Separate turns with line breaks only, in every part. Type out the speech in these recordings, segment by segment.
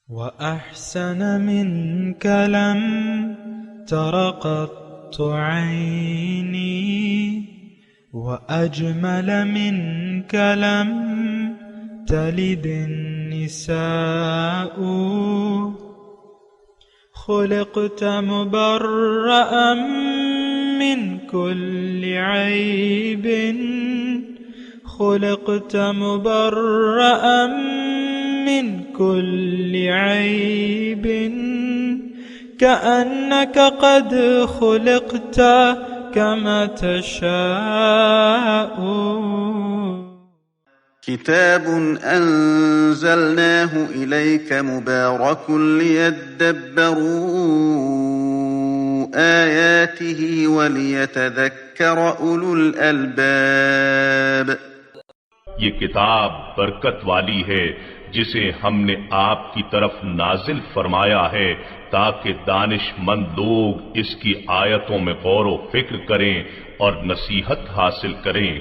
وأحسن منك لم تر قط عيني وأجمل منك لم تلد النساء خلقت مبرأ من كل عيب خلقت مبرأ من كل عيب كأنك قد خلقت كما تشاء.
كتاب أنزلناه إليك مبارك ليدبروا آياته وليتذكر أولو الألباب.
یہ کتاب برکت والی ہے جسے ہم نے آپ کی طرف نازل فرمایا ہے تاکہ دانش مند لوگ اس کی آیتوں میں غور و فکر کریں اور نصیحت حاصل کریں.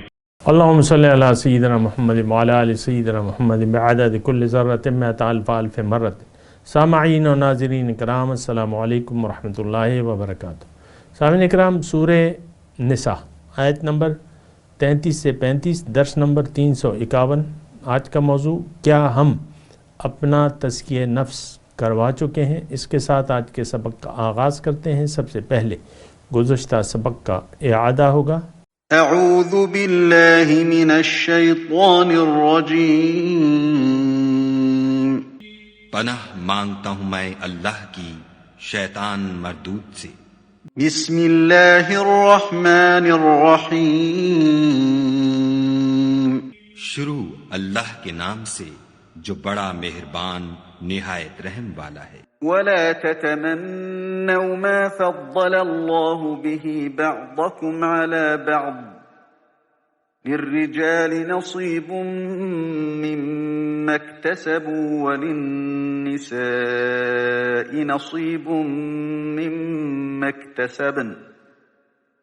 اللہم صلی علی سیدنا محمد وعلی آل سیدنا محمد بعدد کل ذرۃ مئۃ الف الف مرۃ. سامعین و ناظرین اکرام، السلام علیکم ورحمۃ اللہ وبرکاتہ. سامعین اکرام، سورہ نساء آیت نمبر 33 سے 35، درس نمبر 351. آج کا موضوع، کیا ہم اپنا تزکیہ نفس کروا چکے ہیں؟ اس کے ساتھ آج کے سبق کا آغاز کرتے ہیں. سب سے پہلے گزشتہ سبق کا اعادہ ہوگا.
اعوذ باللہ من الشیطان الرجیم.
پناہ مانگتا ہوں میں اللہ کی شیطان مردود سے.
بسم اللہ الرحمن الرحیم.
شروع اللہ کے نام سے جو بڑا مہربان نہایت رحم والا ہے.
ولا تتمنوا ما فضل الله به بعضكم على بعض للرجال نصيب مما اكتسبوا وللنساء نصيب مما اكتسبن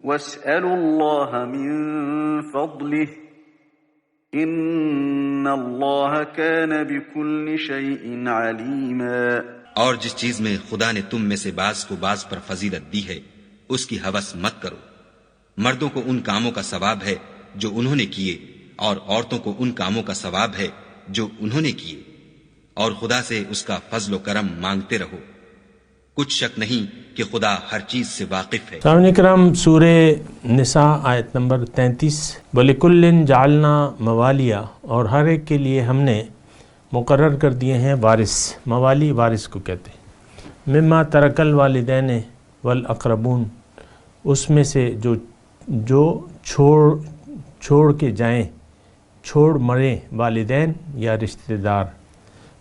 واسألوا الله من فضله ان اللہ کان بکل شیء علیما.
اور جس چیز میں خدا نے تم میں سے بعض کو بعض پر فضیلت دی ہے اس کی ہوس مت کرو. مردوں کو ان کاموں کا ثواب ہے جو انہوں نے کیے، اور عورتوں کو ان کاموں کا ثواب ہے جو انہوں نے کیے، اور خدا سے اس کا فضل و کرم مانگتے رہو. کچھ شک نہیں کہ خدا ہر چیز سے واقف ہے.
سامعین کرام، سورہ نساء آیت نمبر 33. وَلِكُلٍّ جَعَلْنَا مَوَالِيَ، اور ہر ایک کے لیے ہم نے مقرر کر دیے ہیں وارث. موالی وارث کو کہتے ہیں. مما ترک الوالدین والاقربون، اس میں سے جو چھوڑ کے جائیں، چھوڑ مریں والدین یا رشتہ دار.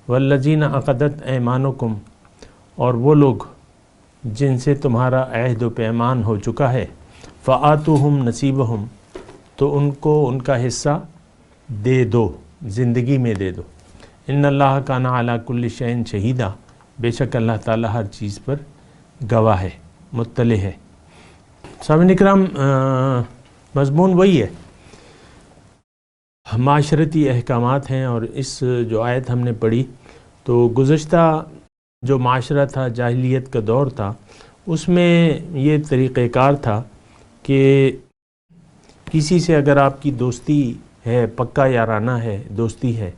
والذین عقدت ایمانکم، اور وہ لوگ جن سے تمہارا عہد و پیمان ہو چکا ہے. فآتوہم نصیبہم، تو ان کو ان کا حصہ دے دو، زندگی میں دے دو. ان اللہ کان علی کل شیء شہیدا، بے شک اللہ تعالیٰ ہر چیز پر گواہ ہے، مطلع ہے. سامعین اکرام، مضمون وہی ہے، معاشرتی احکامات ہیں. اور اس جو آیت ہم نے پڑھی تو گزشتہ جو معاشرہ تھا، جاہلیت کا دور تھا، اس میں یہ طریقہ کار تھا کہ کسی سے اگر آپ کی دوستی ہے، پکا یارانہ ہے، دوستی ہے،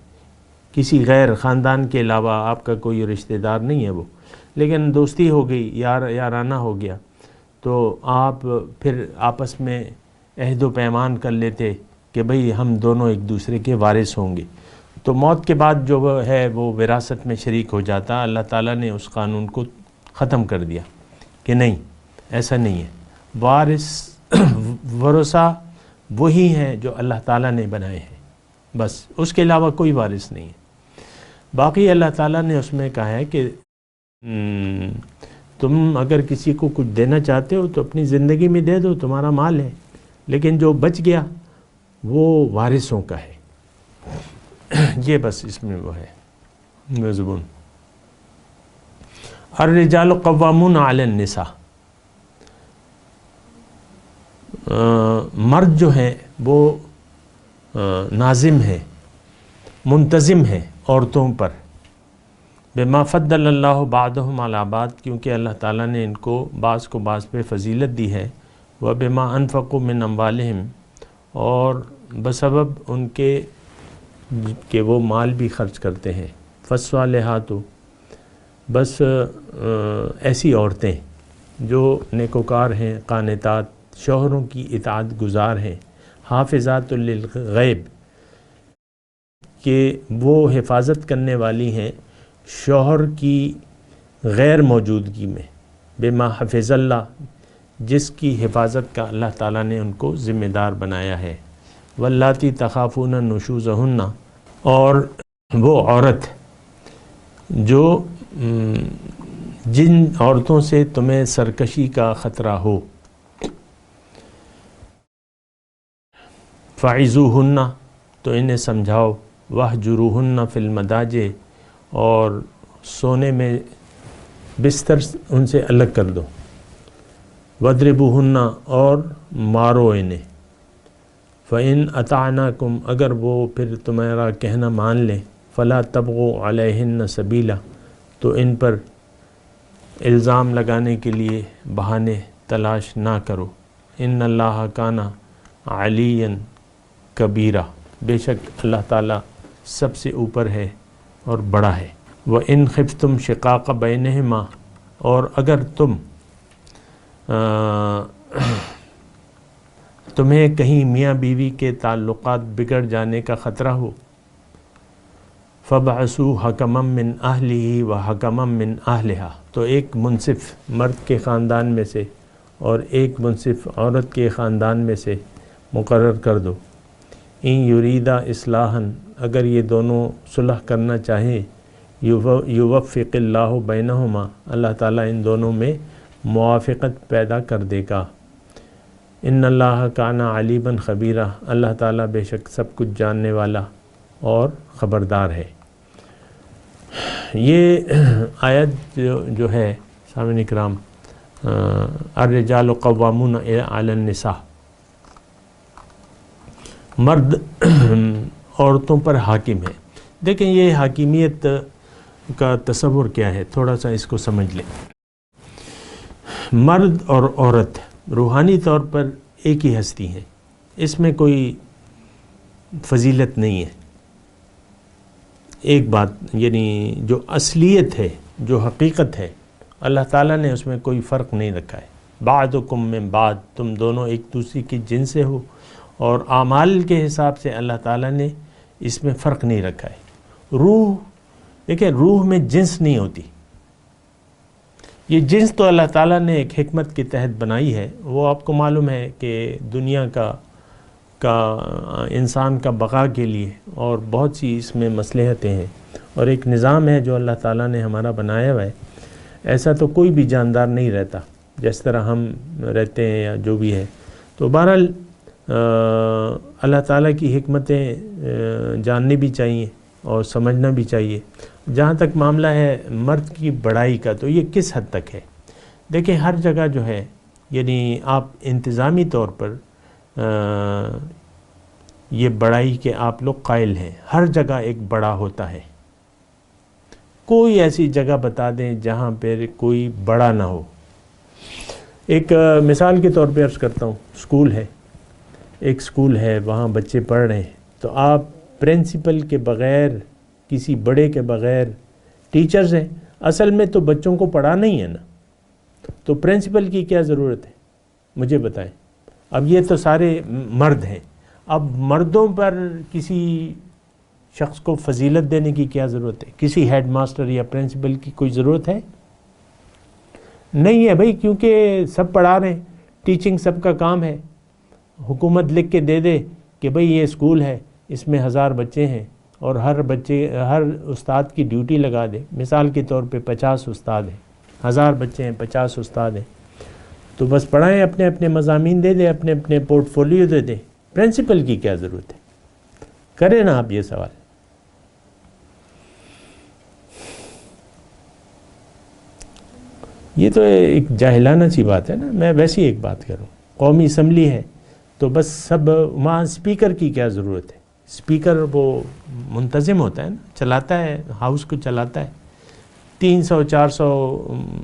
کسی غیر خاندان کے علاوہ آپ کا کوئی رشتہ دار نہیں ہے وہ، لیکن دوستی ہو گئی، یارانہ ہو گیا، تو آپ پھر آپس میں عہد و پیمان کر لیتے کہ بھئی ہم دونوں ایک دوسرے کے وارث ہوں گے. تو موت کے بعد جو ہے وہ وراثت میں شریک ہو جاتا. اللہ تعالیٰ نے اس قانون کو ختم کر دیا کہ نہیں، ایسا نہیں ہے. ورثہ وہی ہیں جو اللہ تعالیٰ نے بنائے ہیں، بس اس کے علاوہ کوئی وارث نہیں ہے. باقی اللہ تعالیٰ نے اس میں کہا ہے کہ تم اگر کسی کو کچھ دینا چاہتے ہو تو اپنی زندگی میں دے دو، تمہارا مال ہے، لیکن جو بچ گیا وہ وارثوں کا ہے. یہ بس اس میں وہ ہے مضمون. الرجال قوامون علی النساء، مرد جو ہیں وہ ناظم ہیں، منتظم ہیں عورتوں پر. بما فضل اللہ بعضهم علی بعض، کیونکہ اللہ تعالیٰ نے ان کو بعض پہ فضیلت دی ہے، وبما انفقوا من اموالہم، اور بسبب ان کے کہ وہ مال بھی خرچ کرتے ہیں، فالصالحات، بس ایسی عورتیں جو نیکوکار ہیں، قانتات، شوہروں کی اطاعت گزار ہیں، حافظات للغیب، کہ وہ حفاظت کرنے والی ہیں شوہر کی غیر موجودگی میں، بما حفظ اللہ، جس کی حفاظت کا اللہ تعالیٰ نے ان کو ذمہ دار بنایا ہے، واللاتی تخافون نشوزہن، اور وہ عورت جو جن عورتوں سے تمہیں سرکشی کا خطرہ ہو، فعظوہن، تو انہیں سمجھاؤ، واہجروہن فی المضاجع، اور سونے میں بستر ان سے الگ کر دو، وَاضْرِبُوهُنَّ، اور مارو انہیں، فَإِنْ أَطَعْنَاكُمْ، اگر وہ پھر تمہارا کہنا مان لیں، فَلَا تَبْغُوا عَلَيْهِنَّ سَبِيلًا، تو ان پر الزام لگانے کے لیے بہانے تلاش نہ کرو، إِنَّ اللَّهَ كَانَ عَلِيًّا كَبِيرًا، بے شک اللہ تعالیٰ سب سے اوپر ہے اور بڑا ہے، وَإِنْ خِفْتُمْ شِقَاقَ بَيْنِهِمَا، اور اگر تمہیں کہیں میاں بیوی کے تعلقات بگڑ جانے کا خطرہ ہو، فَبْعَثُوا حَكَمًا مِّنْ أَهْلِهِ وَحَكَمًا مِّنْ أَهْلِهَا، تو ایک منصف مرد کے خاندان میں سے اور ایک منصف عورت کے خاندان میں سے مقرر کر دو، ان یریدا اصلاحاً، اگر یہ دونوں صلح کرنا چاہیں، یوفق اللہ بینہما، اللہ تعالیٰ ان دونوں میں موافقت پیدا کر دے گا، ان اللہ کان علیما خبیرا، اللہ تعالیٰ بے شک سب کچھ جاننے والا اور خبردار ہے۔ یہ آیت جو ہے سامعین اکرام، الرجال قوامون علی النساء، مرد عورتوں پر حاکم ہے۔ دیکھیں یہ حاکمیت کا تصور کیا ہے، تھوڑا سا اس کو سمجھ لیں۔ مرد اور عورت روحانی طور پر ایک ہی ہستی ہیں، اس میں کوئی فضیلت نہیں ہے۔ ایک بات یعنی جو اصلیت ہے، جو حقیقت ہے، اللہ تعالیٰ نے اس میں کوئی فرق نہیں رکھا ہے۔ بعضکم من بعض، تم دونوں ایک دوسرے کی جنس سے ہو، اور اعمال کے حساب سے اللہ تعالیٰ نے اس میں فرق نہیں رکھا ہے۔ روح، دیکھیں روح میں جنس نہیں ہوتی، یہ جنس تو اللہ تعالیٰ نے ایک حکمت کے تحت بنائی ہے۔ وہ آپ کو معلوم ہے کہ دنیا کا انسان کا بقا کے لیے اور بہت سی اس میں مصلحتیں ہیں، اور ایک نظام ہے جو اللہ تعالیٰ نے ہمارا بنایا ہوا ہے۔ ایسا تو کوئی بھی جاندار نہیں رہتا جس طرح ہم رہتے ہیں یا جو بھی ہے۔ تو بہرحال اللہ تعالیٰ کی حکمتیں جاننی بھی چاہیے اور سمجھنا بھی چاہیے۔ جہاں تک معاملہ ہے مرد کی بڑائی کا، تو یہ کس حد تک ہے؟ دیکھیں ہر جگہ جو ہے، یعنی آپ انتظامی طور پر یہ بڑائی کے آپ لوگ قائل ہیں، ہر جگہ ایک بڑا ہوتا ہے۔ کوئی ایسی جگہ بتا دیں جہاں پہ کوئی بڑا نہ ہو۔ ایک مثال کے طور پہ عرض کرتا ہوں، اسکول ہے، ایک اسکول ہے، وہاں بچے پڑھ رہے ہیں، تو آپ پرنسپل کے بغیر، کسی بڑے کے بغیر، ٹیچرز ہیں، اصل میں تو بچوں کو پڑھانا ہی ہے نا، تو پرنسپل کی کیا ضرورت ہے؟ مجھے بتائیں۔ اب یہ تو سارے مرد ہیں، اب مردوں پر کسی شخص کو فضیلت دینے کی کیا ضرورت ہے؟ کسی ہیڈ ماسٹر یا پرنسپل کی کوئی ضرورت ہے؟ نہیں ہے بھائی، کیونکہ سب پڑھا رہے ہیں، ٹیچنگ سب کا کام ہے۔ حکومت لکھ کے دے دے کہ بھئی یہ اسکول ہے، اس میں 1000 بچے ہیں، اور ہر استاد کی ڈیوٹی لگا دے، مثال کے طور پہ 50 استاد ہیں، 1000 بچے ہیں، 50 استاد ہیں، تو بس پڑھائیں، اپنے اپنے مضامین دے دیں، اپنے اپنے پورٹ فولیو دے دیں۔ پرنسپل کی کیا ضرورت ہے؟ کریں نا آپ یہ سوال۔ یہ تو ایک جاہلانہ سی بات ہے نا۔ میں ویسی ایک بات کروں، قومی اسمبلی ہے تو بس سب وہاں اسپیکر کی کیا ضرورت ہے؟ اسپیکر وہ منتظم ہوتا ہے نا، چلاتا ہے، ہاؤس کو چلاتا ہے، 300-400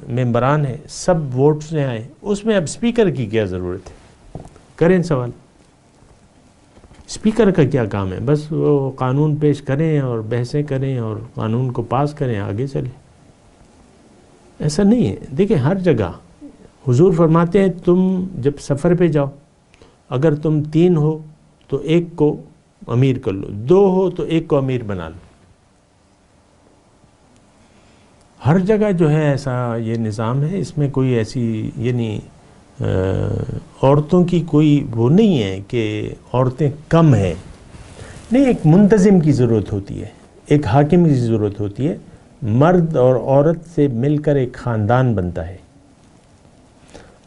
ممبران ہیں، سب ووٹ سے آئے، اس میں اب اسپیکر کی کیا ضرورت ہے؟ کریں سوال، اسپیکر کا کیا کام ہے؟ بس وہ قانون پیش کریں اور بحثیں کریں اور قانون کو پاس کریں، آگے چلیں۔ ایسا نہیں ہے۔ دیکھیں ہر جگہ حضور فرماتے ہیں تم جب سفر پہ جاؤ، اگر تم 3 ہو تو ایک کو امیر کر لو، 2 ہو تو ایک کو امیر بنا لو۔ ہر جگہ جو ہے ایسا یہ نظام ہے، اس میں کوئی ایسی یعنی عورتوں کی کوئی وہ نہیں ہے کہ عورتیں کم ہیں، نہیں، ایک منتظم کی ضرورت ہوتی ہے، ایک حاکم کی ضرورت ہوتی ہے۔ مرد اور عورت سے مل کر ایک خاندان بنتا ہے۔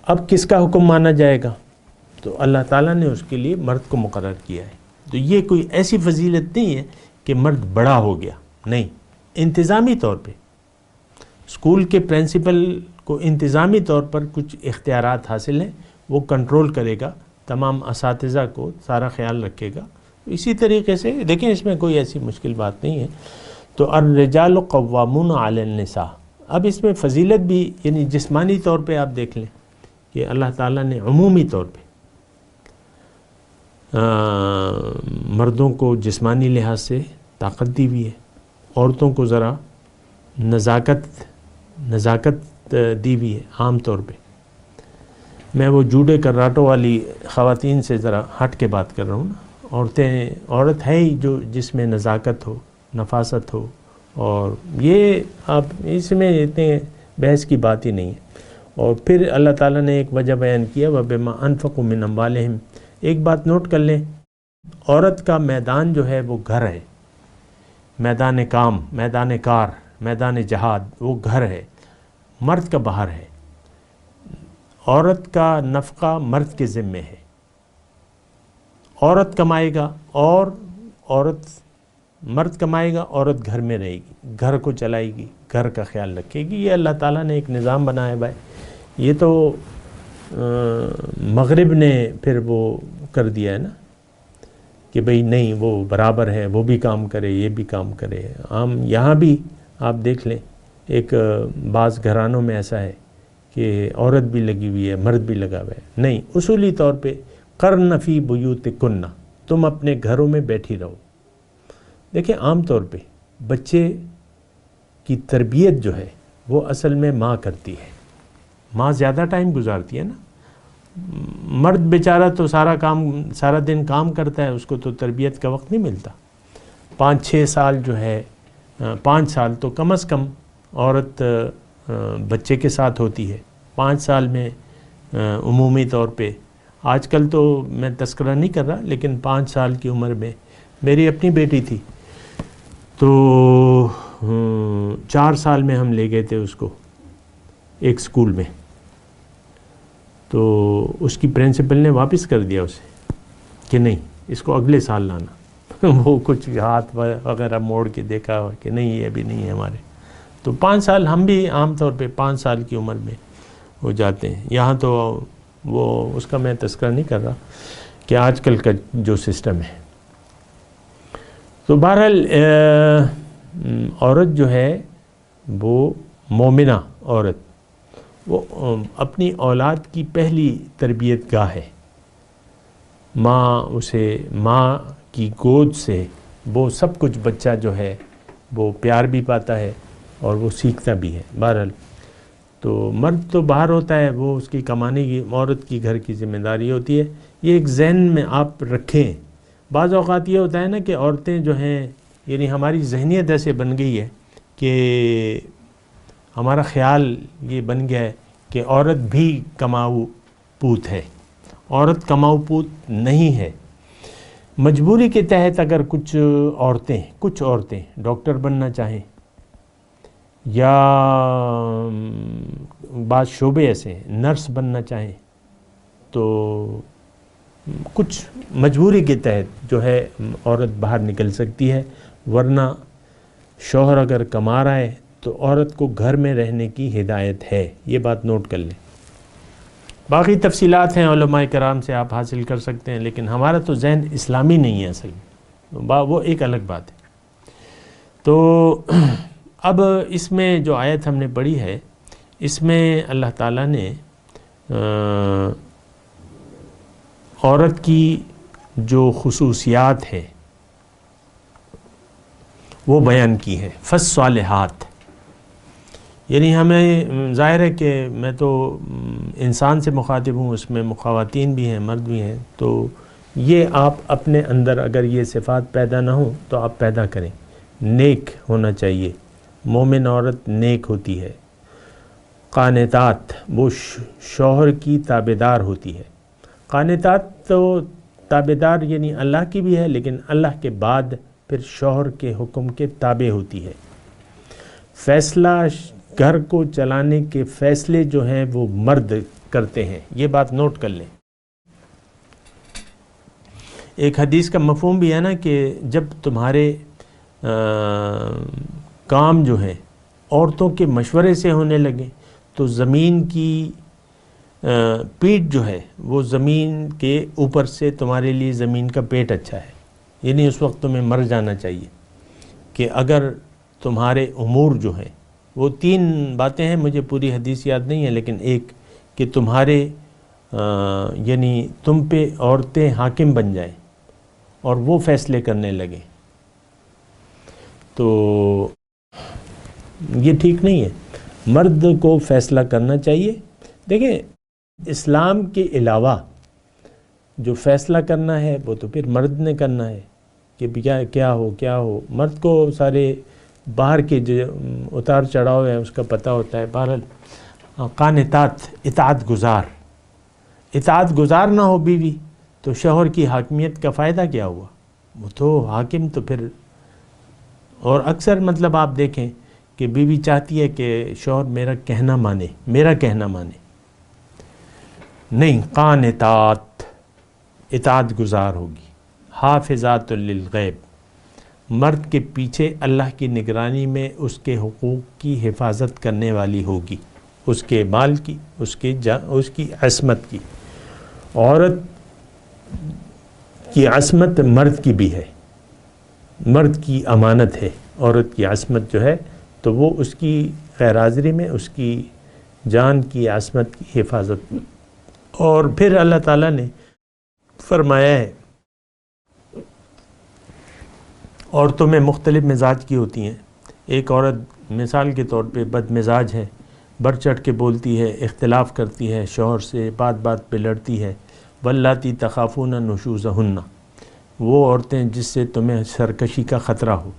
اب کس کا حکم مانا جائے گا؟ تو اللہ تعالیٰ نے اس کے لیے مرد کو مقرر کیا ہے۔ تو یہ کوئی ایسی فضیلت نہیں ہے کہ مرد بڑا ہو گیا، نہیں، انتظامی طور پہ اسکول کے پرنسپل کو انتظامی طور پر کچھ اختیارات حاصل ہیں، وہ کنٹرول کرے گا، تمام اساتذہ کو سارا خیال رکھے گا۔ اسی طریقے سے دیکھیں اس میں کوئی ایسی مشکل بات نہیں ہے۔ تو الرجال قوامون علی النساء، اب اس میں فضیلت بھی یعنی جسمانی طور پہ آپ دیکھ لیں کہ اللہ تعالیٰ نے عمومی طور پہ مردوں کو جسمانی لحاظ سے طاقت دی ہوئی ہے، عورتوں کو ذرا نزاکت دی ہوئی ہے عام طور پہ۔ میں وہ جوڈے کراٹوں والی خواتین سے ذرا ہٹ کے بات کر رہا ہوں نا، عورت ہے ہی جو جس میں نزاکت ہو، نفاست ہو، اور یہ آپ اس میں اتنے بحث کی بات ہی نہیں ہے۔ اور پھر اللہ تعالیٰ نے ایک وجہ بیان کیا وَبِمَا أَنفَقُوا مِنْ أَمْوَالِهِمْ، ایک بات نوٹ کر لیں، عورت کا میدان جو ہے وہ گھر ہے، میدان کام، میدان کار، میدان جہاد وہ گھر ہے، مرد کا باہر ہے۔ عورت کا نفقہ مرد کے ذمے ہے، عورت کمائے گا اور مرد کمائے گا، عورت گھر میں رہے گی، گھر کو چلائے گی، گھر کا خیال رکھے گی۔ یہ اللہ تعالیٰ نے ایک نظام بنایا بھائی، یہ تو مغرب نے پھر وہ کر دیا ہے نا کہ بھئی نہیں وہ برابر ہے، وہ بھی کام کرے یہ بھی کام کرے۔ ہم یہاں بھی آپ دیکھ لیں، ایک بعض گھرانوں میں ایسا ہے کہ عورت بھی لگی ہوئی ہے، مرد بھی لگا ہوا ہے۔ نہیں، اصولی طور پہ قرن فی بیوتکن، تم اپنے گھروں میں بیٹھی رہو۔ دیکھیں عام طور پہ بچے کی تربیت جو ہے وہ اصل میں ماں کرتی ہے، ماں زیادہ ٹائم گزارتی ہے نا۔ مرد بیچارہ تو سارا دن کام کرتا ہے، اس کو تو تربیت کا وقت نہیں ملتا۔ 5-6 سال جو ہے، 5 سال تو کم از کم عورت بچے کے ساتھ ہوتی ہے، 5 سال میں عمومی طور پہ۔ آج کل تو میں تذکرہ نہیں کر رہا، لیکن 5 سال کی عمر میں میری اپنی بیٹی تھی تو 4 سال میں ہم لے گئے تھے اس کو ایک سکول میں، تو اس کی پرنسپل نے واپس کر دیا اسے کہ نہیں اس کو اگلے سال لانا۔ وہ کچھ ہاتھ وغیرہ موڑ کے دیکھا کہ نہیں یہ ابھی نہیں ہے ہمارے۔ تو 5 سال ہم بھی عام طور پہ 5 سال کی عمر میں ہو جاتے ہیں۔ یہاں تو وہ اس کا میں تذکرہ نہیں کر رہا کہ آج کل کا جو سسٹم ہے۔ تو بہرحال عورت جو ہے وہ مومنہ عورت، وہ اپنی اولاد کی پہلی تربیت گاہ ہے۔ ماں کی گود سے وہ سب کچھ بچہ جو ہے وہ پیار بھی پاتا ہے اور وہ سیکھتا بھی ہے۔ بہرحال تو مرد تو باہر ہوتا ہے، وہ اس کی کمانے کی، عورت کی گھر کی ذمہ داری ہوتی ہے۔ یہ ایک ذہن میں آپ رکھیں۔ بعض اوقات یہ ہوتا ہے نا کہ عورتیں جو ہیں، یعنی ہماری ذہنیت ایسے بن گئی ہے کہ ہمارا خیال یہ بن گیا ہے کہ عورت بھی کماؤ پوت ہے۔ عورت کماؤ پوت نہیں ہے۔ مجبوری کے تحت اگر کچھ عورتیں ڈاکٹر بننا چاہیں یا بعض شعبے ایسے ہیں نرس بننا چاہیں، تو کچھ مجبوری کے تحت جو ہے عورت باہر نکل سکتی ہے، ورنہ شوہر اگر کما رہا ہے تو عورت کو گھر میں رہنے کی ہدایت ہے۔ یہ بات نوٹ کر لیں۔ باقی تفصیلات ہیں علماء کرام سے آپ حاصل کر سکتے ہیں، لیکن ہمارا تو ذہن اسلامی نہیں ہے اصل میں، وہ ایک الگ بات ہے۔ تو اب اس میں جو آیت ہم نے پڑھی ہے اس میں اللہ تعالیٰ نے عورت کی جو خصوصیات ہے وہ بیان کی ہے. فالصالحات یعنی ہمیں ظاہر ہے کہ میں تو انسان سے مخاطب ہوں، اس میں خواتین بھی ہیں مرد بھی ہیں، تو یہ آپ اپنے اندر اگر یہ صفات پیدا نہ ہوں تو آپ پیدا کریں. نیک ہونا چاہیے، مومن عورت نیک ہوتی ہے. قانتات وہ شوہر کی تابعدار ہوتی ہے. قانتات تو تابعدار یعنی اللہ کی بھی ہے، لیکن اللہ کے بعد پھر شوہر کے حکم کے تابع ہوتی ہے. فیصلہ گھر کو چلانے کے فیصلے جو ہیں وہ مرد کرتے ہیں، یہ بات نوٹ کر لیں. ایک حدیث کا مفہوم بھی ہے نا کہ جب تمہارے کام جو ہیں عورتوں کے مشورے سے ہونے لگے تو زمین کی پیٹ جو ہے وہ زمین کے اوپر سے تمہارے لیے زمین کا پیٹ اچھا ہے. یعنی اس وقت تمہیں مر جانا چاہیے کہ اگر تمہارے امور جو ہیں وہ 3 باتیں ہیں، مجھے پوری حدیث یاد نہیں ہے، لیکن ایک کہ تمہارے یعنی تم پہ عورتیں حاکم بن جائیں اور وہ فیصلے کرنے لگیں تو یہ ٹھیک نہیں ہے. مرد کو فیصلہ کرنا چاہیے. دیکھیں اسلام کے علاوہ جو فیصلہ کرنا ہے وہ تو پھر مرد نے کرنا ہے کہ کیا ہو. مرد کو سارے باہر کے جو اتار چڑھاؤ ہے اس کا پتہ ہوتا ہے. بہرحال قانتات اطاعت گزار نہ ہو بیوی تو شوہر کی حاکمیت کا فائدہ کیا ہوا؟ وہ تو حاکم تو پھر، اور اکثر مطلب آپ دیکھیں کہ بیوی چاہتی ہے کہ شوہر میرا کہنا مانے. نہیں، قانتات اطاعت گزار ہوگی. حافظات للغیب مرد کے پیچھے اللہ کی نگرانی میں اس کے حقوق کی حفاظت کرنے والی ہوگی، اس کے مال کی، اس کی عصمت کی. عورت کی عصمت مرد کی بھی ہے، مرد کی امانت ہے عورت کی عصمت جو ہے، تو وہ اس کی غیر حاضری میں اس کی جان کی عصمت کی حفاظت. اور پھر اللہ تعالیٰ نے فرمایا ہے عورتوں میں مختلف مزاج کی ہوتی ہیں. ایک عورت مثال کے طور پہ بد مزاج ہے، بڑھ چڑھ کے بولتی ہے، اختلاف کرتی ہے، شوہر سے بات پہ لڑتی ہے. واللاتی تخافون نشوزہن وہ عورتیں جس سے تمہیں سرکشی کا خطرہ ہو.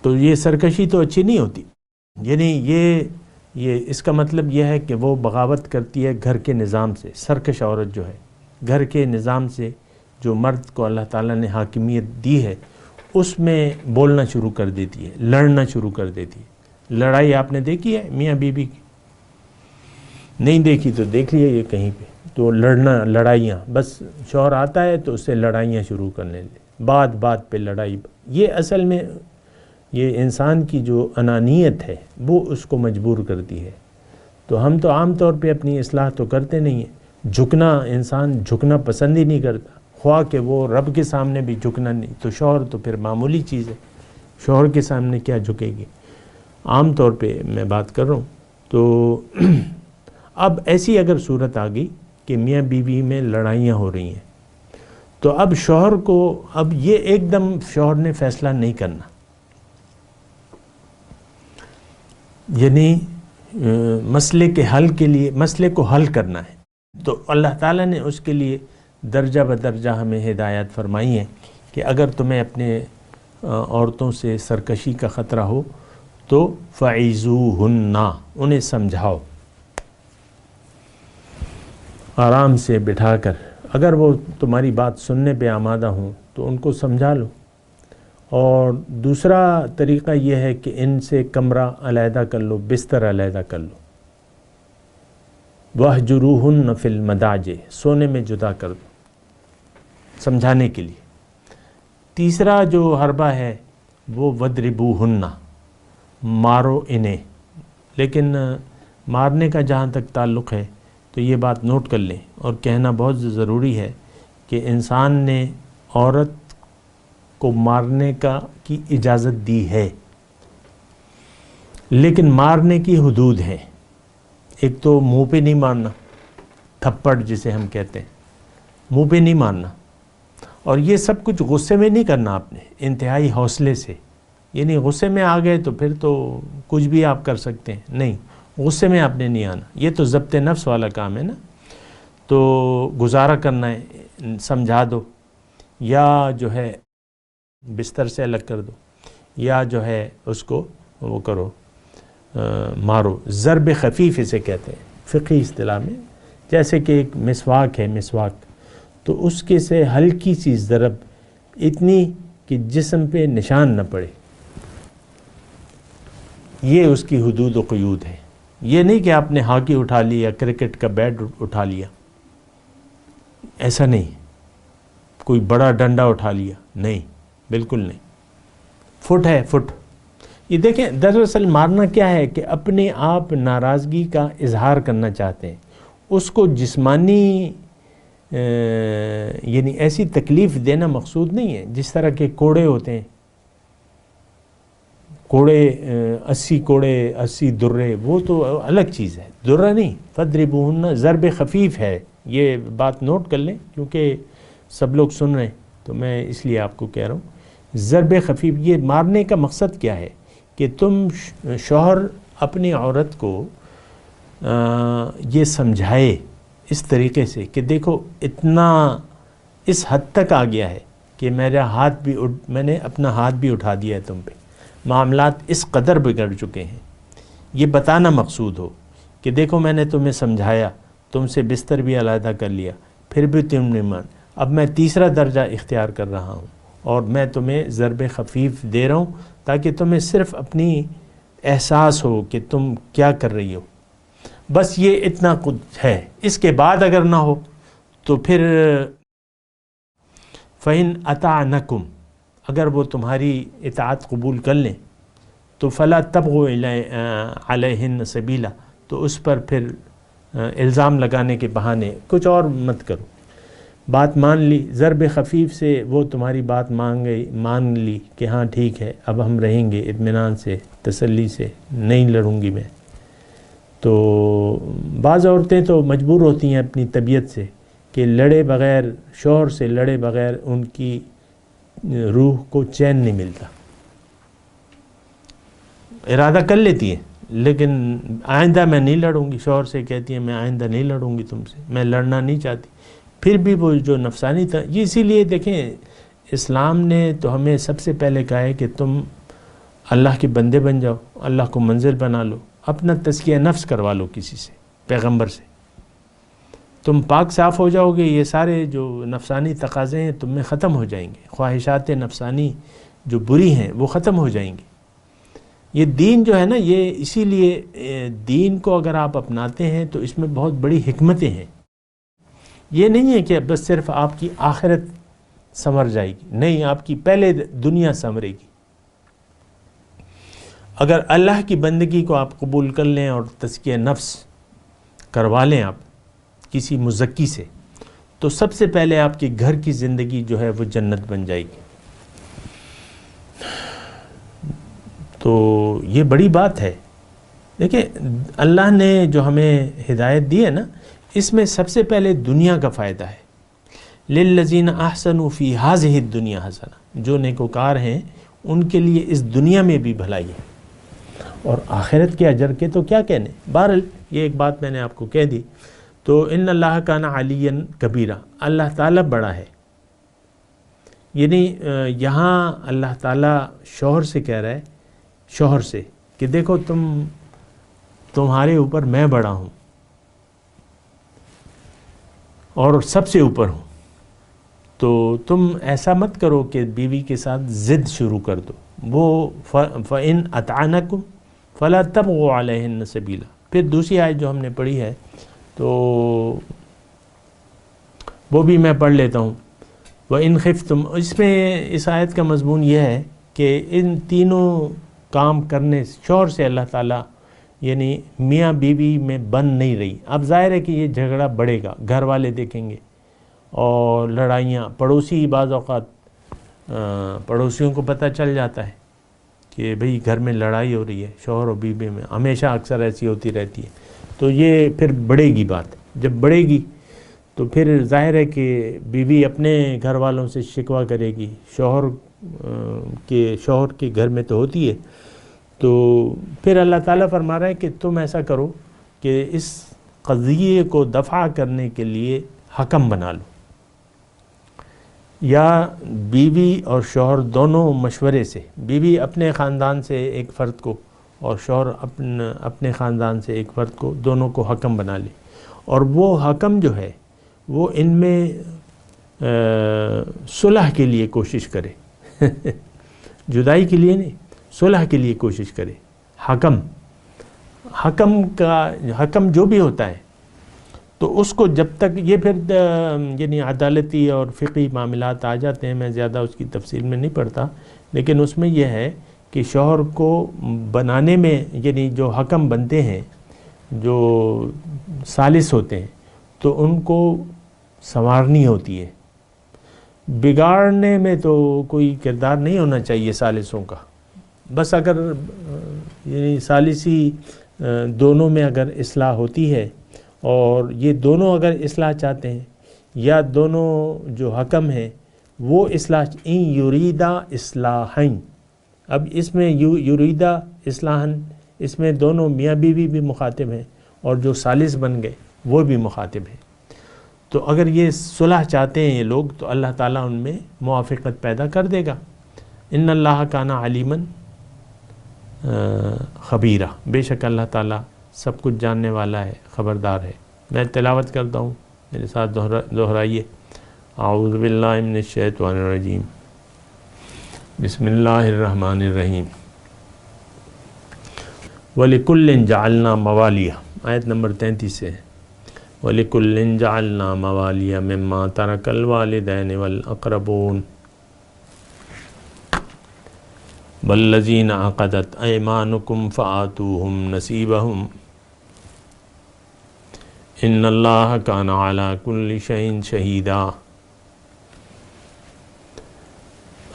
تو یہ سرکشی تو اچھی نہیں ہوتی. یعنی یہ اس کا مطلب یہ ہے کہ وہ بغاوت کرتی ہے گھر کے نظام سے. سرکش عورت جو ہے گھر کے نظام سے، جو مرد کو اللہ تعالیٰ نے حاکمیت دی ہے اس میں بولنا شروع کر دیتی ہے، لڑنا شروع کر دیتی ہے. لڑائی آپ نے دیکھی ہے میاں بیوی کی؟ نہیں دیکھی تو دیکھ لیے یہ کہیں پہ. تو لڑائیاں بس شوہر آتا ہے تو اس سے لڑائیاں شروع کرنے لے، بات پہ لڑائی. یہ اصل میں یہ انسان کی جو انانیت ہے وہ اس کو مجبور کرتی ہے. تو ہم تو عام طور پہ اپنی اصلاح تو کرتے نہیں ہیں. انسان جھکنا پسند ہی نہیں کرتا، خواہ کہ وہ رب کے سامنے بھی جھکنا نہیں. تو شوہر تو پھر معمولی چیز ہے، شوہر کے سامنے کیا جھکے گی. عام طور پہ میں بات کر رہا ہوں. تو اب ایسی اگر صورت آ گئی کہ میاں بیوی میں لڑائیاں ہو رہی ہیں تو اب شوہر کو یہ ایک دم شوہر نے فیصلہ نہیں کرنا، یعنی مسئلے کے حل کے لیے مسئلے کو حل کرنا ہے. تو اللہ تعالیٰ نے اس کے لیے درجہ بدرجہ ہمیں ہدایات فرمائی ہیں کہ اگر تمہیں اپنے عورتوں سے سرکشی کا خطرہ ہو تو فعیزوہن انہیں سمجھاؤ، آرام سے بٹھا کر. اگر وہ تمہاری بات سننے پہ آمادہ ہوں تو ان کو سمجھا لو. اور دوسرا طریقہ یہ ہے کہ ان سے کمرہ علیحدہ کر لو، بستر علیحدہ کر لو. وَاهْجُرُوهُنَّ فِي الْمَضَاجِعِ سونے میں جدا کر دو، سمجھانے کے لیے. تیسرا جو حربہ ہے وہ وَاضْرِبُوهُنَّ مارو انہیں. لیکن مارنے کا جہاں تک تعلق ہے تو یہ بات نوٹ کر لیں اور کہنا بہت ضروری ہے کہ انسان نے عورت کو مارنے کی اجازت دی ہے. لیکن مارنے کی حدود ہیں. ایک تو منہ پہ نہیں مارنا، تھپڑ جسے ہم کہتے ہیں، منہ پہ نہیں مارنا. اور یہ سب کچھ غصے میں نہیں کرنا آپ نے، انتہائی حوصلے سے. یعنی غصے میں آ گئے تو پھر تو کچھ بھی آپ کر سکتے ہیں، نہیں، غصے میں آپ نے نہیں آنا. یہ تو ضبط نفس والا کام ہے نا. تو گزارا کرنا ہے، سمجھا دو، یا جو ہے بستر سے الگ کر دو، یا جو ہے اس کو وہ کرو، مارو. ضرب خفیف اسے کہتے ہیں فقہی اصطلاح میں. جیسے کہ ایک مسواک ہے، مسواک تو اس کے سے ہلکی سی ضرب، اتنی کہ جسم پہ نشان نہ پڑے، یہ اس کی حدود و قیود ہے. یہ نہیں کہ آپ نے ہاکی اٹھا لی یا کرکٹ کا بیٹ اٹھا لیا، ایسا نہیں. کوئی بڑا ڈنڈا اٹھا لیا، نہیں، بالکل نہیں. فٹ ہے، فٹ. یہ دیکھیں دراصل مارنا کیا ہے کہ اپنے آپ ناراضگی کا اظہار کرنا چاہتے ہیں، اس کو جسمانی یعنی ایسی تکلیف دینا مقصود نہیں ہے. جس طرح کے کوڑے ہوتے ہیں، کوڑے 80 کوڑے 80 درے، وہ تو الگ چیز ہے. درہ نہیں، فضربوہن ضرب خفیف ہے. یہ بات نوٹ کر لیں کیونکہ سب لوگ سن رہے ہیں تو میں اس لیے آپ کو کہہ رہا ہوں. ضرب خفیف، یہ مارنے کا مقصد کیا ہے کہ تم شوہر اپنی عورت کو یہ سمجھائے اس طریقے سے کہ دیکھو اتنا اس حد تک آ گیا ہے کہ میں نے اپنا ہاتھ بھی اٹھا دیا ہے تم پہ، معاملات اس قدر بگڑ چکے ہیں. یہ بتانا مقصود ہو کہ دیکھو میں نے تمہیں سمجھایا، تم سے بستر بھی علیحدہ کر لیا، پھر بھی تم نے مان. اب میں تیسرا درجہ اختیار کر رہا ہوں اور میں تمہیں ضرب خفیف دے رہا ہوں تاکہ تمہیں صرف اپنی احساس ہو کہ تم کیا کر رہی ہو. بس یہ اتنا کچھ ہے. اس کے بعد اگر نہ ہو تو پھر فَإِنْ أَطَعْنَكُمْ، اگر وہ تمہاری اطاعت قبول کر لیں تو فَلَا تَبْغُوا عَلَيْهِنَّ سَبِيلًا، تو اس پر پھر الزام لگانے کے بہانے کچھ اور مت کرو. بات مان لی ضرب خفیف سے، وہ تمہاری بات مان لی کہ ہاں ٹھیک ہے اب ہم رہیں گے اطمینان سے، تسلی سے، نہیں لڑوں گی میں. تو بعض عورتیں تو مجبور ہوتی ہیں اپنی طبیعت سے کہ لڑے بغیر، شوہر سے لڑے بغیر ان کی روح کو چین نہیں ملتا. ارادہ کر لیتی ہیں لیکن آئندہ میں نہیں لڑوں گی، شوہر سے کہتی ہیں میں آئندہ نہیں لڑوں گی تم سے، میں لڑنا نہیں چاہتی. پھر بھی وہ جو نفسانی تھا، یہ اسی لیے دیکھیں اسلام نے تو ہمیں سب سے پہلے کہا ہے کہ تم اللہ کے بندے بن جاؤ، اللہ کو منزل بنا لو، اپنا تزکیہ نفس کروا لو کسی سے، پیغمبر سے. تم پاک صاف ہو جاؤ گے، یہ سارے جو نفسانی تقاضے ہیں تم میں ختم ہو جائیں گے، خواہشات نفسانی جو بری ہیں وہ ختم ہو جائیں گی. یہ دین جو ہے نا، یہ اسی لیے دین کو اگر آپ اپناتے ہیں تو اس میں بہت بڑی حکمتیں ہیں. یہ نہیں ہے کہ بس صرف آپ کی آخرت سنور جائے گی، نہیں، آپ کی پہلے دنیا سنورے گی. اگر اللہ کی بندگی کو آپ قبول کر لیں اور تزکیہ نفس کروا لیں آپ کسی مزکی سے، تو سب سے پہلے آپ کے گھر کی زندگی جو ہے وہ جنت بن جائے گی. تو یہ بڑی بات ہے. دیکھیں اللہ نے جو ہمیں ہدایت دی ہے نا، اس میں سب سے پہلے دنیا کا فائدہ ہے. لِلَّذِينَ أَحْسَنُوا فِي هَذِهِ الدُّنْيَا حَسَنَةٌ، جو نیکوکار ہیں ان کے لیے اس دنیا میں بھی بھلائی ہے، اور آخرت کے اجر کے تو کیا کہنے. بہرحال یہ ایک بات میں نے آپ کو کہہ دی. تو ان اللہ کان علیٰ کبیرہ، اللہ تعالیٰ بڑا ہے. یعنی یہاں اللہ تعالیٰ شوہر سے کہہ رہا ہے، شوہر سے کہ دیکھو تمہارے اوپر میں بڑا ہوں اور سب سے اوپر ہوں، تو تم ایسا مت کرو کہ بیوی کے ساتھ ضد شروع کر دو. وہ فَإِنْ أَطَعْنَكُمْ فَلَا تَبْغُوا عَلَيْهِنَّ سَبِيلًا. پھر دوسری آیت جو ہم نے پڑھی ہے تو وہ بھی میں پڑھ لیتا ہوں. وَإِنْ خِفْتُمْ، اس میں اس آیت کا مضمون یہ ہے کہ ان تینوں کام کرنے شوہر سے اللہ تعالیٰ یعنی میاں بیوی میں بند نہیں رہی. اب ظاہر ہے کہ یہ جھگڑا بڑھے گا، گھر والے دیکھیں گے اور لڑائیاں، پڑوسی بعض اوقات پڑوسیوں کو پتہ چل جاتا ہے کہ بھئی گھر میں لڑائی ہو رہی ہے شوہر و بیوی میں، ہمیشہ اکثر ایسی ہوتی رہتی ہے، تو یہ پھر بڑھے گی بات. جب بڑھے گی تو پھر ظاہر ہے کہ بیوی اپنے گھر والوں سے شکوہ کرے گی، شوہر کے گھر میں تو ہوتی ہے. تو پھر اللہ تعالیٰ فرما رہا ہے کہ تم ایسا کرو کہ اس قضیے کو دفع کرنے کے لیے حکم بنا لو، یا بیوی اور شوہر دونوں مشورے سے، بیوی اپنے خاندان سے ایک فرد کو اور شوہر اپنے خاندان سے ایک فرد کو، دونوں کو حکم بنا لے، اور وہ حکم جو ہے وہ ان میں صلح کے لیے کوشش کرے جدائی کے لیے نہیں، صلح کے لیے کوشش کرے. حکم جو بھی ہوتا ہے تو اس کو جب تک یہ پھر یعنی عدالتی اور فقہی معاملات آ جاتے ہیں، میں زیادہ اس کی تفصیل میں نہیں پڑھتا، لیکن اس میں یہ ہے کہ شوہر کو بنانے میں یعنی جو حکم بنتے ہیں، جو ثالث ہوتے ہیں، تو ان کو سنوارنی ہوتی ہے. بگاڑنے میں تو کوئی کردار نہیں ہونا چاہیے ثالثوں کا. بس اگر یعنی ثالثی دونوں میں اگر اصلاح ہوتی ہے اور یہ دونوں اگر اصلاح چاہتے ہیں، یا دونوں جو حکم ہیں وہ اصلاح ان یریدا اصلاحً، اب اس میں یریدا اصلاحً، اس میں دونوں میاں بیوی بھی مخاطب ہیں اور جو ثالث بن گئے وہ بھی مخاطب ہیں. تو اگر یہ صلح چاہتے ہیں یہ لوگ تو اللہ تعالیٰ ان میں موافقت پیدا کر دے گا. ان اللہ کان علیماً خبیرہ، بے شک اللہ تعالیٰ سب کچھ جاننے والا ہے، خبردار ہے. میں تلاوت کرتا ہوں، میرے ساتھ دہرائیے. اعوذ باللہ من الشیطان الرجیم، بسم اللہ الرحمن الرحیم. وَلِكُلٍّ جَعَلْنَا مَوَالِيَ، آیت نمبر 33 سے. وَلِكُلٍّ جَعَلْنَا مَوَالِيَ مِمَّا تَرَكَ الْوَالِدَيْنِ وَالْأَقْرَبُونَ وَالَّذِينَ عَقَدَتْ أَيْمَانُكُمْ فَآتُوهُمْ نَصِيبَهُمْ إِنَّ اللَّهَ كَانَ عَلَى كُلِّ شَيْءٍ شَهِيدًا.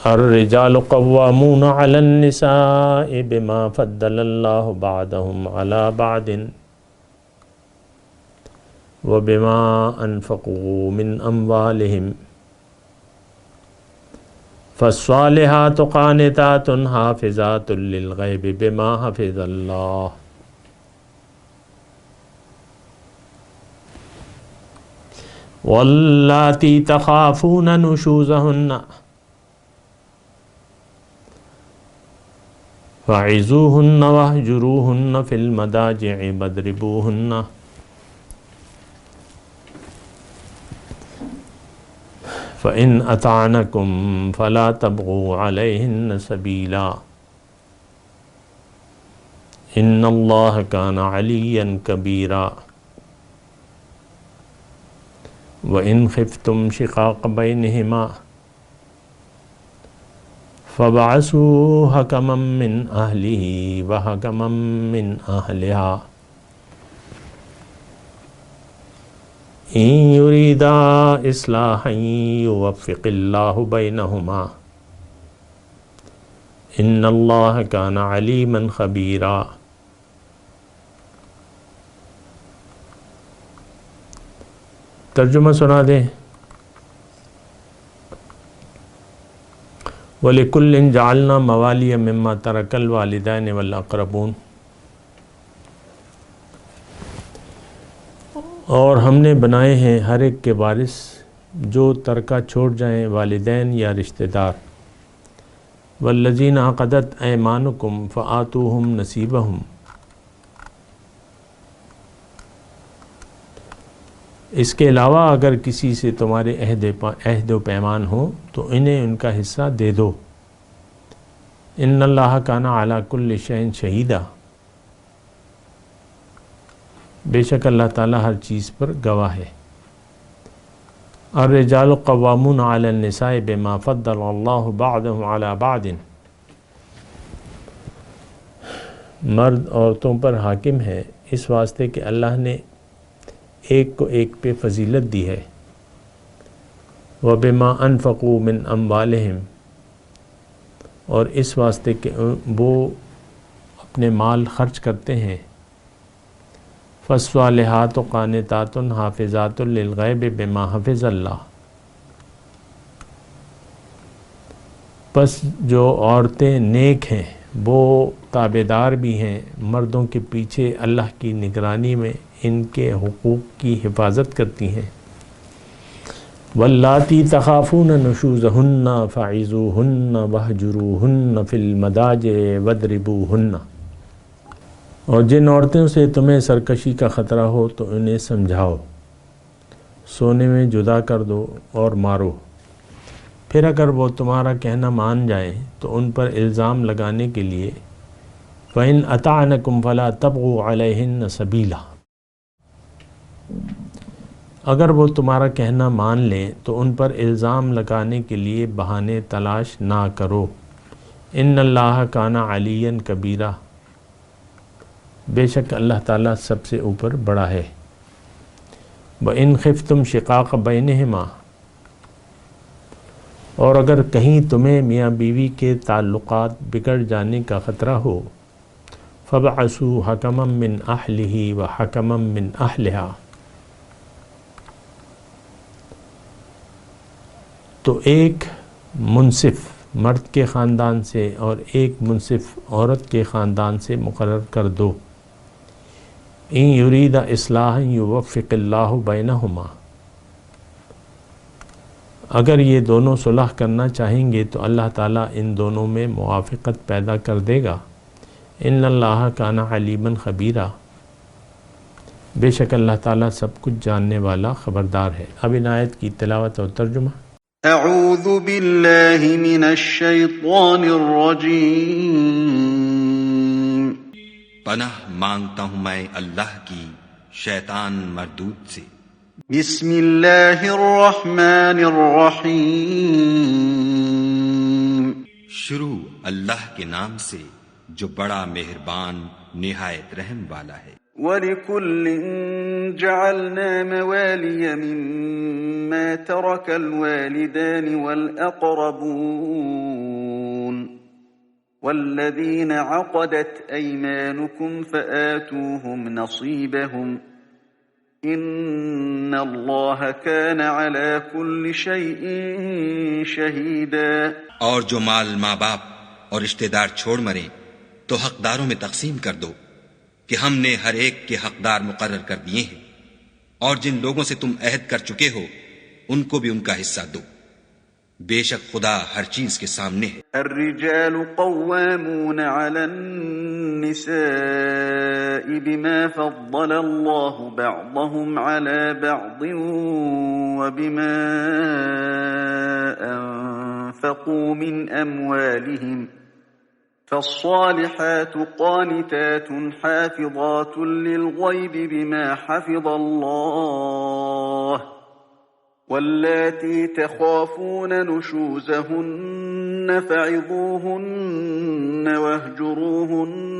الرجال قوامون على النساء بما فضل الله بعضهم على بعض وبما أنفقوا من أموالهم فالصالحات قانتات حافظات للغيب بما حفظ الله واللاتي تخافون نشوزهن فَعِزُوهُنَّ وَاهْجُرُوهُنَّ فِي الْمَضَاجِعِ وَاضْرِبُوهُنَّ فَإِنْ أَطَعْنَكُمْ فَلَا تَبْغُوا عَلَيْهِنَّ سَبِيلًا إِنَّ اللَّهَ كَانَ عَلِيًّا كَبِيرًا. وَإِنْ خِفْتُمْ شِقَاقَ بَيْنِهِمَا فَبَعَثُوا حَكَمًا مِّنْ أَهْلِهِ وَحَكَمًا مِّنْ أَهْلِهَا إِنْ يُرِيدَا إِصْلَاحًا يُوَفِّقِ اللَّهُ بَيْنَهُمَا إِنَّ اللَّهَ كَانَ عَلِيمًا خَبِيرًا. ترجمہ سنا دیں. وَلِكُلٍّ جَعَلْنَا مَوَالِيَ مِمَّا تَرَكَ الْوَالِدَيْنِ وَالْأَقْرَبُونَ، اور ہم نے بنائے ہیں ہر ایک کے وارث جو ترکہ چھوڑ جائیں والدین یا رشتہ دار. وَالَّذِينَ عَقَدَتْ أَيْمَانُكُمْ فَآتُوهُمْ نَصِيبَهُمْ، اس کے علاوہ اگر کسی سے تمہارے عہد و پیمان ہو تو انہیں ان کا حصہ دے دو. ان اللہ کان علی کل شیء شہیدا، بے شک اللہ تعالیٰ ہر چیز پر گواہ ہے. الرجال قوامون علی النساء بما فضل اللہ بعضهم علی بعض، مرد عورتوں پر حاکم ہے اس واسطے کہ اللہ نے ایک کو ایک پہ فضیلت دی ہے. وَبِمَا أَنفَقُوا مِنْ أَمْوَالِهِمْ، اور اس واسطے کہ وہ اپنے مال خرچ کرتے ہیں. فالصالحات قانتات حافظات للغیب بما حفظ اللہ. پس جو عورتیں نیک ہیں وہ تابعدار بھی ہیں مردوں کے پیچھے اللہ کی نگرانی میں ان کے حقوق کی حفاظت کرتی ہیں. واللاتی تخافون نشوزہن فعظوہن واہجروہن فی المضاجع واضربوہن. اور جن عورتوں سے تمہیں سرکشی کا خطرہ ہو تو انہیں سمجھاؤ، سونے میں جدا کر دو اور مارو. پھر اگر وہ تمہارا کہنا مان جائیں تو ان پر الزام لگانے کے لیے فَإِنْ أَطَعْنَكُمْ فَلَا تَبْغُوا عَلَيْهِنَّ سَبِيلًا. اگر وہ تمہارا کہنا مان لیں تو ان پر الزام لگانے کے لیے بہانے تلاش نہ کرو. ان اللہ کان علیٰ کبیرہ. بے شک اللہ تعالیٰ سب سے اوپر بڑا ہے. وَإِنْ خِفْتُمْ شِقَاقَ بَيْنِهِمَا. اور اگر کہیں تمہیں میاں بیوی کے تعلقات بگڑ جانے کا خطرہ ہو فَبْعَثُوا حَكَمًا مِّنْ أَهْلِهِ وَحَكَمًا مِّنْ أَهْلِهَا. تو ایک منصف مرد کے خاندان سے اور ایک منصف عورت کے خاندان سے مقرر کر دو. ان یرید اصلاحا یوفق اللہ بینہما. اگر یہ دونوں صلح کرنا چاہیں گے تو اللہ تعالیٰ ان دونوں میں موافقت پیدا کر دے گا. ان اللہ کان علیما خبیرا. بے شک اللہ تعالیٰ سب کچھ جاننے والا خبردار ہے. اب ان آیت کی تلاوت اور ترجمہ.
اعوذ باللہ من الشیطان الرجیم.
پناہ مانگتا ہوں میں اللہ کی شیطان مردود سے.
بسم اللہ الرحمن الرحیم.
شروع اللہ کے نام سے جو بڑا مہربان نہایت رحم والا ہے.
وَلِكُلٍّ جَعَلْنَا مَوَالِيَ مِمَّا تَرَكَ الْوَالِدَانِ وَالْأَقْرَبُونَ وَالَّذِينَ عَقَدَتْ أَيْمَانُكُمْ فَآتُوهُمْ نَصِيبَهُمْ إِنَّ اللَّهَ كَانَ عَلَى كُلِّ شَيْءٍ شَهِيدًا.
اور جو مال ماں باپ اور رشتہ دار چھوڑ مریں تو حقداروں میں تقسیم کر دو کہ ہم نے ہر ایک کے حقدار مقرر کر دیے ہیں. اور جن لوگوں سے تم عہد کر چکے ہو ان کو بھی ان کا حصہ دو. بے شک خدا ہر چیز کے سامنے ہے.
الرجال قوامون على النساء بما فضل الله بعضهم على بعض وبما أنفقوا من أموالهم فالصالحات قانتات حافظات للغيب بما حفظ الله واللاتي تخافون نشوزهن فعظوهن واهجروهن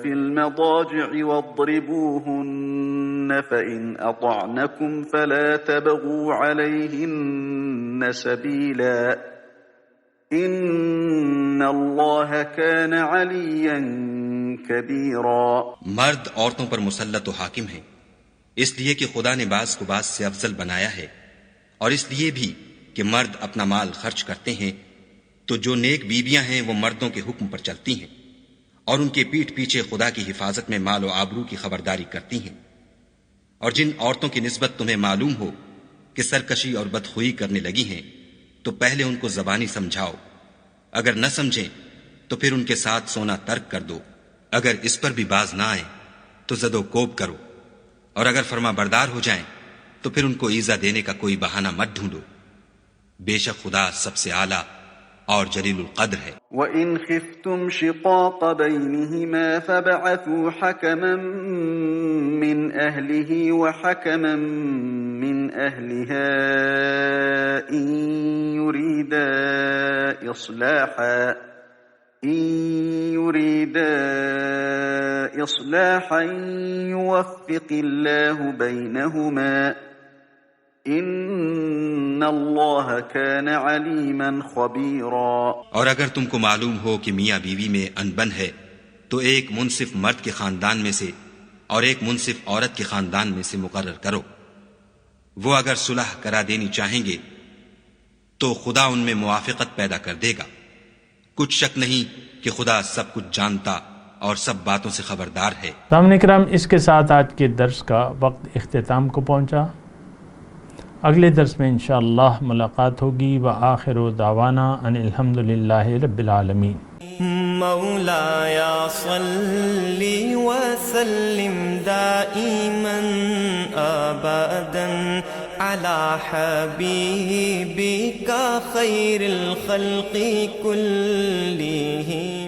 في المضاجع واضربوهن فإن أطعنكم فلا تبغوا عليهن سبيلا ان اللہ کان علیا کبیرا.
مرد عورتوں پر مسلط و حاکم ہیں اس لیے کہ خدا نے بعض کو بعض سے افضل بنایا ہے، اور اس لیے بھی کہ مرد اپنا مال خرچ کرتے ہیں تو جو نیک بیویاں ہیں وہ مردوں کے حکم پر چلتی ہیں اور ان کے پیٹھ پیچھے خدا کی حفاظت میں مال و آبرو کی خبرداری کرتی ہیں. اور جن عورتوں کی نسبت تمہیں معلوم ہو کہ سرکشی اور بدخوئی کرنے لگی ہیں تو پہلے ان کو زبانی سمجھاؤ. اگر نہ سمجھیں تو پھر ان کے ساتھ سونا ترک کر دو. اگر اس پر بھی باز نہ آئیں تو زد و کوب کرو، اور اگر فرما بردار ہو جائیں تو پھر ان کو ایذا دینے کا کوئی بہانہ مت ڈھونڈو. بے شک خدا سب سے اعلیٰ اور جلیل القدر ہے.
وَإِنْ خِفْتُمْ شِقَاقَ بَيْنِهِمَا فَابْعَثُوا حَكَمًا مِّنْ أَهْلِهِ وَحَكَمًا مِّنْ أَهْلِهَا إِنْ يُرِيدَا إِصْلَاحًا يُوَفِّقِ اللَّهُ بَيْنَهُمَا ان اللہ کان علیما خبیرا۔
اور اگر تم کو معلوم ہو کہ میاں بیوی میں انبن ہے تو ایک منصف مرد کے خاندان میں سے اور ایک منصف عورت کے خاندان میں سے مقرر کرو، وہ اگر صلح کرا دینی چاہیں گے تو خدا ان میں موافقت پیدا کر دے گا۔ کچھ شک نہیں کہ خدا سب کچھ جانتا اور سب باتوں سے خبردار ہے۔
سامعین کرام، اس کے ساتھ آج کے درس کا وقت اختتام کو پہنچا۔ اگلے درس میں انشاءاللہ ملاقات ہوگی۔ وآخر دعوانا ان الحمدللہ رب العالمین۔
مولاي صل وسلم دائما ابدا على حبيبك خير الخلق كلهم۔